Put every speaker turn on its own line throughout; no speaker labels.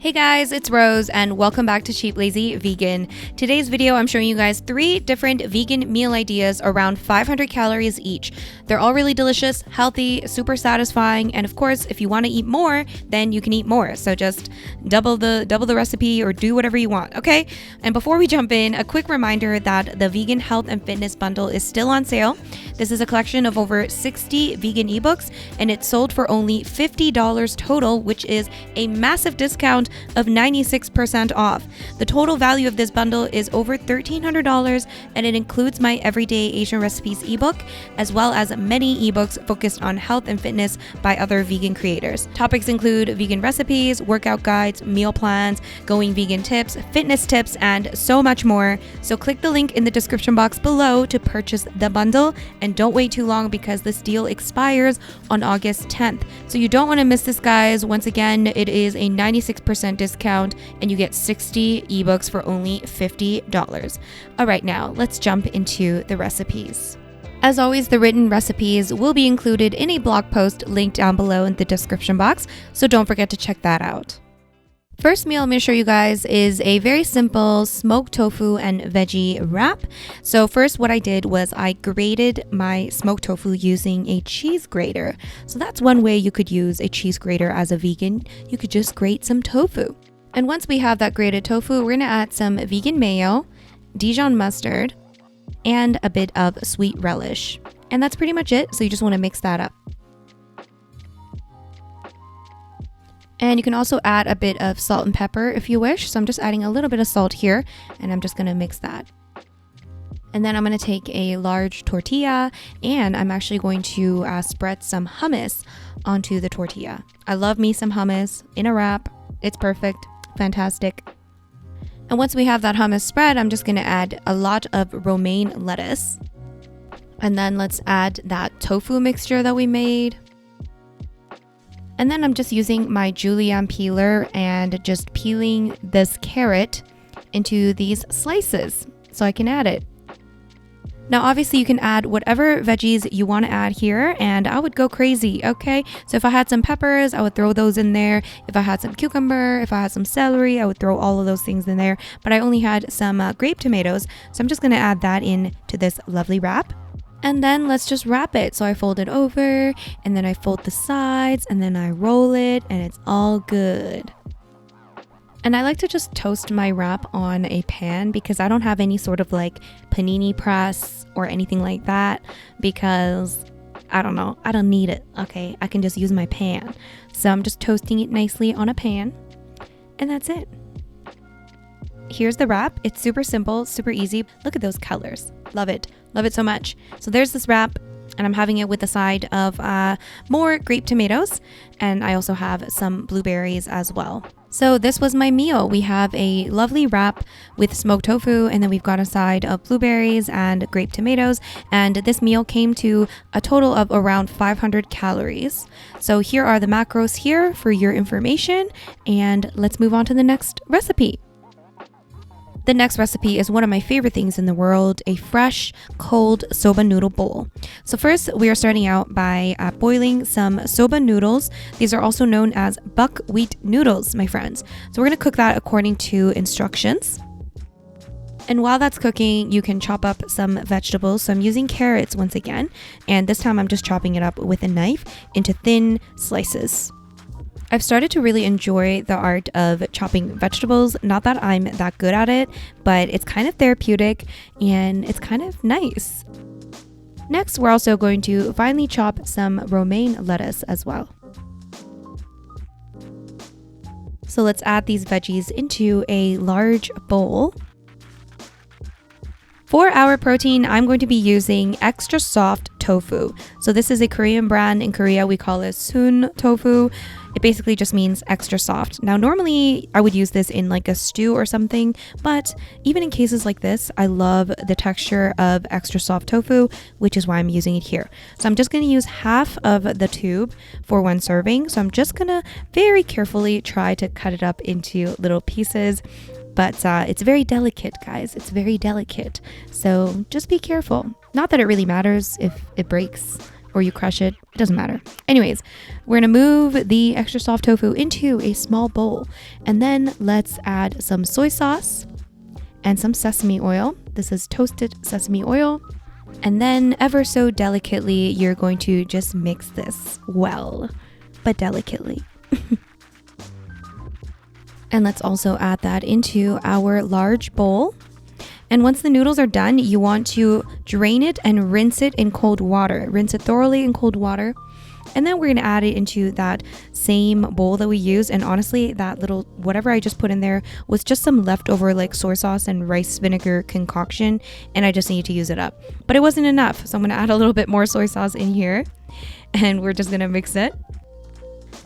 Hey guys, it's Rose and welcome back to Cheap Lazy Vegan. Today's video, I'm showing you guys 3 different vegan meal ideas around 500 calories each. They're all really delicious, healthy, super satisfying, and of course, if you want to eat more, then you can eat more. So just double the recipe or do whatever you want, okay? And before we jump in, a quick reminder that the Vegan Health and Fitness Bundle is still on sale. This is a collection of over 60 vegan ebooks, and it's sold for only $50 total, which is a massive discount of 96% off. The total value of this bundle is over $1,300, and it includes my Everyday Asian Recipes ebook, as well as many ebooks focused on health and fitness by other vegan creators. Topics include vegan recipes, workout guides, meal plans, going vegan tips, fitness tips, and so much more. So click the link in the description box below to purchase the bundle, and don't wait too long because this deal expires on August 10th. So you don't want to miss this, guys. Once again, it is a 96% discount and you get 60 ebooks for only $50. All right, now let's jump into the recipes. As always, the written recipes will be included in a blog post linked down below in the description box, so don't forget to check that out. First meal I'm going to show you guys is a very simple smoked tofu and veggie wrap. So first what I did was I grated my smoked tofu using a cheese grater. So that's one way you could use a cheese grater as a vegan. You could just grate some tofu. And once we have that grated tofu, we're going to add some vegan mayo, Dijon mustard, and a bit of sweet relish. And that's pretty much it. So you just want to mix that up. And you can also add a bit of salt and pepper if you wish. So I'm just adding a little bit of salt here, and I'm just going to mix that. And then I'm going to take a large tortilla, and I'm actually going to spread some hummus onto the tortilla. I love me some hummus in a wrap. It's perfect. Fantastic. And once we have that hummus spread, I'm just going to add a lot of romaine lettuce. And then let's add that tofu mixture that we made. And then I'm just using my julienne peeler and just peeling this carrot into these slices so I can add it. Now, obviously you can add whatever veggies you want to add here, and I would go crazy, okay? So if I had some peppers, I would throw those in there. If I had some cucumber, if I had some celery, I would throw all of those things in there. But I only had some grape tomatoes, so I'm just going to add that in to this lovely wrap. And then let's just wrap it. So I fold it over, and then I fold the sides, and then I roll it, and it's all good. And I like to just toast my wrap on a pan because I don't have any sort of like panini press or anything like that, because I don't know, I don't need it, okay? I can just use my pan. So I'm just toasting it nicely on a pan, and that's it. Here's the wrap. It's super simple, super easy. Look at those colors. Love it. Love it so much. So there's this wrap, and I'm having it with a side of more grape tomatoes, and I also have some blueberries as well. So this was my meal. We have a lovely wrap with smoked tofu, and then we've got a side of blueberries and grape tomatoes, and this meal came to a total of around 500 calories. So here are the macros here for your information, and let's move on to the next recipe. The next recipe is one of my favorite things in the world, a fresh, cold soba noodle bowl. So first, we are starting out by boiling some soba noodles. These are also known as buckwheat noodles, my friends. So we're going to cook that according to instructions. And while that's cooking, you can chop up some vegetables. So I'm using carrots once again, and this time I'm just chopping it up with a knife into thin slices. I've started to really enjoy the art of chopping vegetables. Not that I'm that good at it, but it's kind of therapeutic and it's kind of nice. Next, we're also going to finely chop some romaine lettuce as well. So let's add these veggies into a large bowl. For our protein, I'm going to be using extra soft tofu. So this is a Korean brand. In Korea, we call it sun tofu. It basically just means extra soft. Now, normally I would use this in like a stew or something, but even in cases like this, I love the texture of extra soft tofu, which is why I'm using it here. So I'm just going to use half of the tube for one serving. So I'm just going to very carefully try to cut it up into little pieces. But it's very delicate, guys. It's very delicate. So just be careful. Not that it really matters if it breaks. or you crush it. It doesn't matter. Anyways, we're gonna move the extra soft tofu into a small bowl, and then let's add some soy sauce and some sesame oil. This is toasted sesame oil. And then ever so delicately, you're going to just mix this well, but delicately. And let's also add that into our large bowl. And once the noodles are done, you want to drain it and rinse it in cold water. Rinse it thoroughly in cold water. And then we're going to add it into that same bowl that we used. And honestly, that little whatever I just put in there was just some leftover like soy sauce and rice vinegar concoction. And I just need to use it up. But it wasn't enough. So I'm going to add a little bit more soy sauce in here. And we're just going to mix it.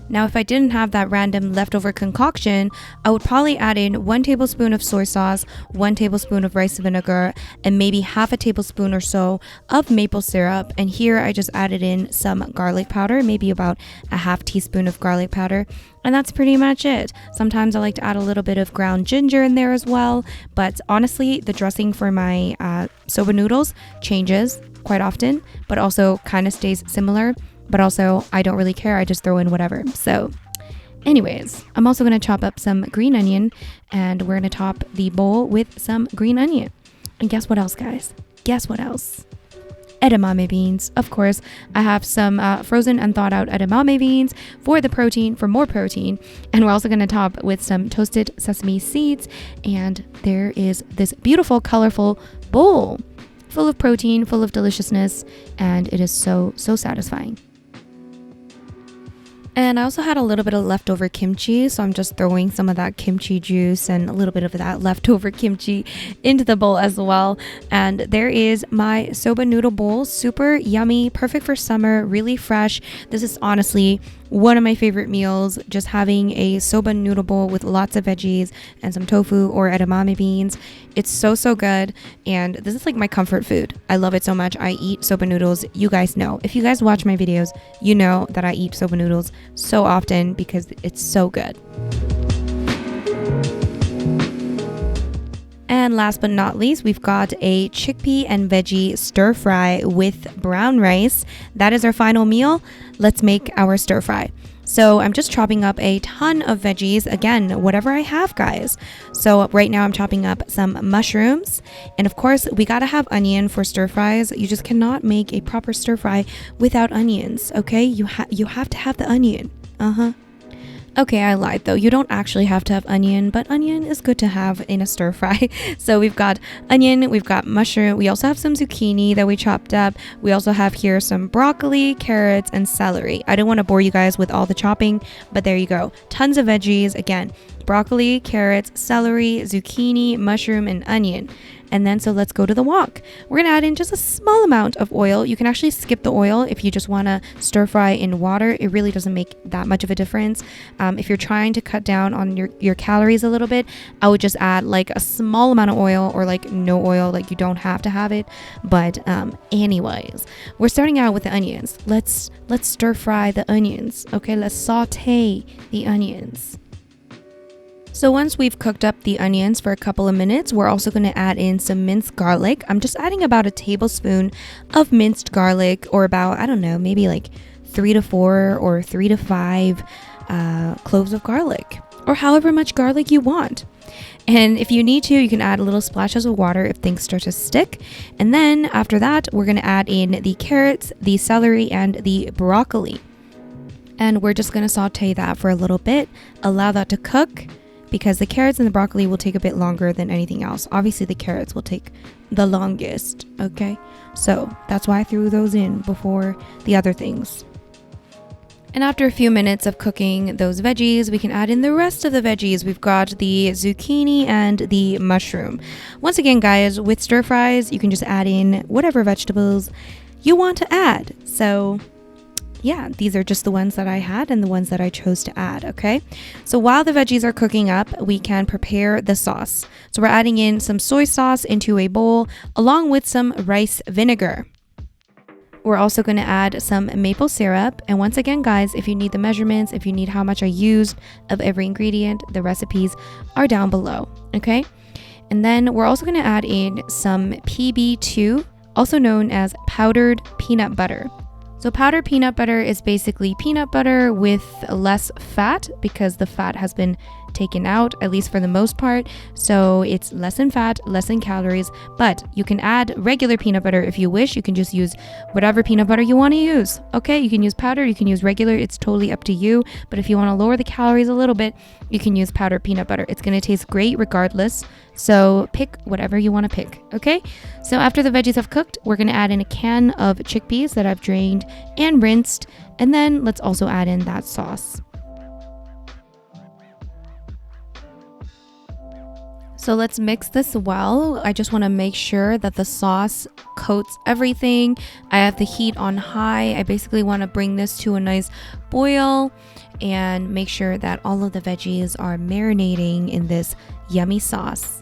Now, if I didn't have that random leftover concoction, I would probably add in 1 tablespoon of soy sauce, 1 tablespoon of rice vinegar, and maybe half a tablespoon or so of maple syrup. And here I just added in some garlic powder, maybe about a half teaspoon of garlic powder. And that's pretty much it. Sometimes I like to add a little bit of ground ginger in there as well. But honestly, the dressing for my soba noodles changes quite often, but also kind of stays similar. But also, I don't really care. I just throw in whatever. So anyways, I'm also going to chop up some green onion, and we're going to top the bowl with some green onion. And guess what else, guys? Guess what else? Edamame beans. Of course, I have some frozen and thawed out edamame beans for the protein, for more protein. And we're also going to top with some toasted sesame seeds. And there is this beautiful, colorful bowl full of protein, full of deliciousness. And it is so, so satisfying. And I also had a little bit of leftover kimchi, so I'm just throwing some of that kimchi juice and a little bit of that leftover kimchi into the bowl as well. And there is my soba noodle bowl. Super yummy, perfect for summer, really fresh. This is honestly one of my favorite meals, just having a soba noodle bowl with lots of veggies and some tofu or edamame beans. It's so, so good. And this is like my comfort food. I love it so much. I eat soba noodles. You guys know. If you guys watch my videos, you know that I eat soba noodles so often because it's so good. And last but not least, we've got a chickpea and veggie stir fry with brown rice. That is our final meal. Let's make our stir fry. So I'm just chopping up a ton of veggies. Again, whatever I have, guys. So right now I'm chopping up some mushrooms. And of course, we gotta have onion for stir fries. You just cannot make a proper stir fry without onions, okay? You have to have the onion. Okay, I lied though. You don't actually have to have onion, but onion is good to have in a stir fry. So we've got onion, we've got mushroom, we also have some zucchini that we chopped up. We also have here some broccoli, carrots, and celery. I don't want to bore you guys with all the chopping, but there you go. Tons of veggies. Again, broccoli, carrots, celery, zucchini, mushroom, and onion. And then so let's go to the wok. We're gonna add in just a small amount of oil. You can actually skip the oil if you just wanna stir fry in water. It really doesn't make that much of a difference. If you're trying to cut down on your calories a little bit, I would just add like a small amount of oil or like no oil, like you don't have to have it. But anyways, we're starting out with the onions. Let's stir fry the onions. Okay, let's saute the onions. So once we've cooked up the onions for a couple of minutes, we're also going to add in some minced garlic. I'm just adding about a tablespoon of minced garlic, or about, I don't know, maybe like 3 to 4 or 3 to 5 cloves of garlic, or however much garlic you want. And if you need to, you can add little splashes of water if things start to stick. And then after that, we're going to add in the carrots, the celery, and the broccoli. And we're just going to saute that for a little bit, allow that to cook, because the carrots and the broccoli will take a bit longer than anything else. Obviously, the carrots will take the longest, okay? So that's why I threw those in before the other things. And after a few minutes of cooking those veggies, we can add in the rest of the veggies. We've got the zucchini and the mushroom. Once again, guys, with stir fries, you can just add in whatever vegetables you want to add. So yeah, these are just the ones that I had and the ones that I chose to add, okay? So while the veggies are cooking up, we can prepare the sauce. So we're adding in some soy sauce into a bowl along with some rice vinegar. We're also going to add some maple syrup. And once again, guys, if you need the measurements, if you need how much I used of every ingredient, the recipes are down below, okay? And then we're also going to add in some PB2, also known as powdered peanut butter. So powdered peanut butter is basically peanut butter with less fat because the fat has been taken out, at least for the most part. So it's less in fat, less in calories, but you can add regular peanut butter if you wish. You can just use whatever peanut butter you want to use. Okay, you can use powdered, you can use regular, it's totally up to you. But if you want to lower the calories a little bit, you can use powdered peanut butter. It's going to taste great regardless. So pick whatever you want to pick. Okay, so after the veggies have cooked, we're going to add in a can of chickpeas that I've drained and rinsed, and then let's also add in that sauce. So let's mix this well. I just want to make sure that the sauce coats everything. I have the heat on high. I basically want to bring this to a nice boil and make sure that all of the veggies are marinating in this yummy sauce.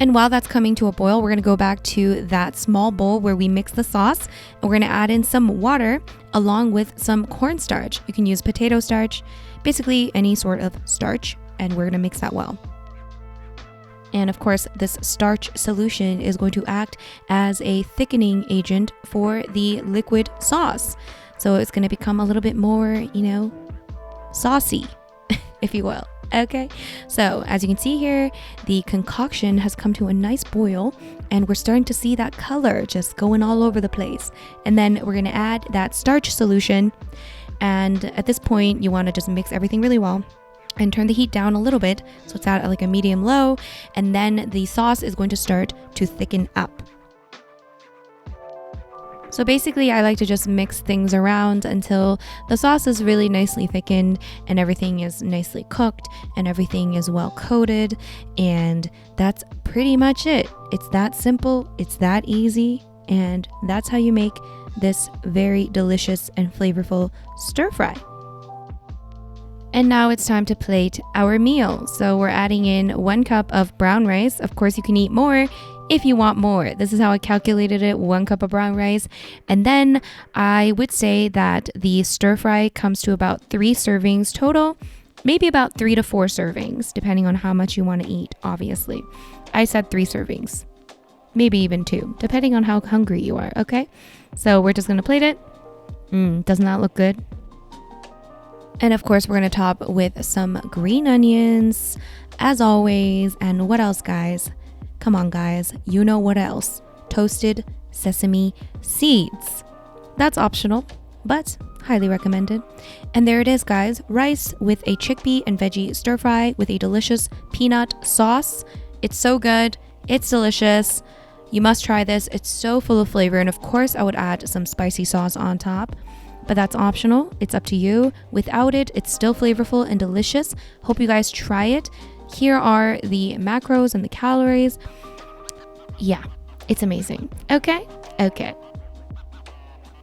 And while that's coming to a boil, we're going to go back to that small bowl where we mix the sauce, and we're going to add in some water along with some cornstarch. You can use potato starch, basically any sort of starch, and we're going to mix that well. And of course, this starch solution is going to act as a thickening agent for the liquid sauce. So it's going to become a little bit more, saucy, if you will. Okay, so as you can see here, the concoction has come to a nice boil and we're starting to see that color just going all over the place. And then we're going to add that starch solution. And at this point, you want to just mix everything really well and turn the heat down a little bit so it's at like a medium low, and then the sauce is going to start to thicken up. So basically I like to just mix things around until the sauce is really nicely thickened and everything is nicely cooked and everything is well coated, and that's pretty much it. It's that simple, it's that easy, and that's how you make this very delicious and flavorful stir fry. And now it's time to plate our meal. So we're adding in 1 cup of brown rice. Of course, you can eat more if you want more. This is how I calculated it, 1 cup of brown rice. And then I would say that the stir fry comes to about 3 servings total, maybe about 3 to 4 servings, depending on how much you want to eat, obviously. I said 3 servings, maybe even 2, depending on how hungry you are, okay? So we're just gonna plate it. Doesn't that look good? And of course, we're going to top with some green onions, as always. And what else, guys? Come on, guys. You know what else? Toasted sesame seeds. That's optional, but highly recommended. And there it is, guys. Rice with a chickpea and veggie stir fry with a delicious peanut sauce. It's so good. It's delicious. You must try this. It's so full of flavor. And of course, I would add some spicy sauce on top, but that's optional. It's up to you. Without it, it's still flavorful and delicious. Hope you guys try it. Here are the macros and the calories. Yeah, it's amazing. Okay.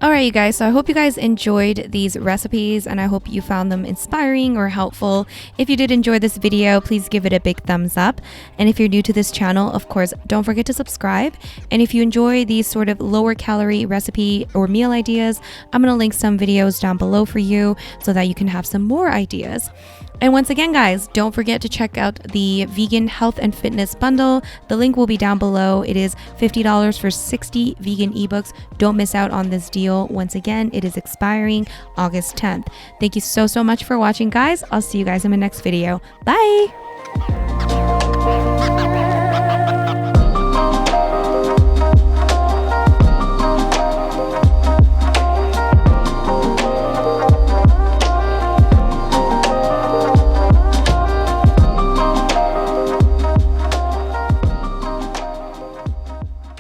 All right, you guys, so I hope you guys enjoyed these recipes and I hope you found them inspiring or helpful. If you did enjoy this video, please give it a big thumbs up. And if you're new to this channel, of course, don't forget to subscribe. And if you enjoy these sort of lower calorie recipe or meal ideas, I'm going to link some videos down below for you so that you can have some more ideas. And once again, guys, don't forget to check out the vegan health and fitness bundle. The link will be down below. It is $50 for 60 vegan ebooks. Don't miss out on this deal. Once again, it is expiring August 10th. Thank you so much for watching, guys. I'll see you guys in my next video. Bye.